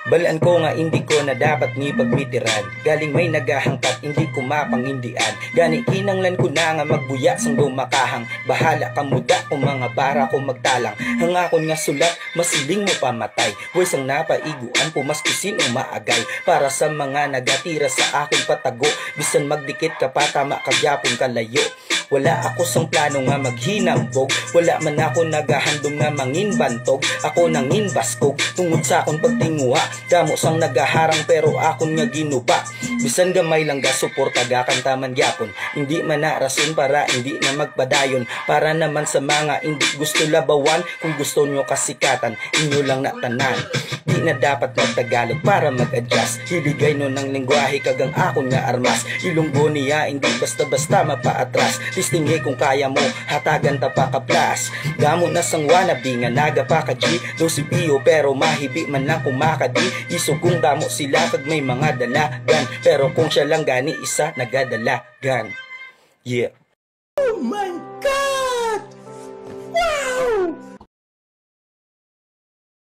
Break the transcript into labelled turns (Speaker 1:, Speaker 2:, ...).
Speaker 1: Balaan ko nga hindi ko na dapat ni pagmitiran. Galing may nagahangkat, hindi ko mapangindian. Gani kinanglan ko na nga magbuya sang dumakahang. Bahala ka muda kung mga bara ko magtalang. Hangakon nga sulat, masiling mo pamatay. Huwag sang napaiguan, pumaskisin o maagay. Para sa mga nagatira sa akong patago, bisan magdikit ka pa, tama kagyapon kalayo. Wala ako sang plano nga maghinambog. Wala man ako nagahandong nga manginbantog. Ako nangin baskog tungod sa akong pagtinguha. Damo sang nagaharang pero akon nga ginuba. Bisan gamay lang ga suporta ga kantaman gyapon. Hindi man na rason para hindi na magpadayon. Para naman sa mga hindi gusto labawan. Kung gusto nyo kasikatan, inyo lang na tanan. Di na dapat magtagalog para mag-adjust. Hiligay no ng lingwahe kagang akon nga armas. Ilunggo niya hindi basta-basta mapaatras. Tistinghe kung kaya mo, hatagan ta pa kaplas. Damo na sang wannabe nga naga pa ka G. Do si Pio pero mahibi man lang kumakadi. Isugong damo sila kag may mga dalagan. Pero kung siya lang gani isa nagadalagan. Yeah.
Speaker 2: Oh my God!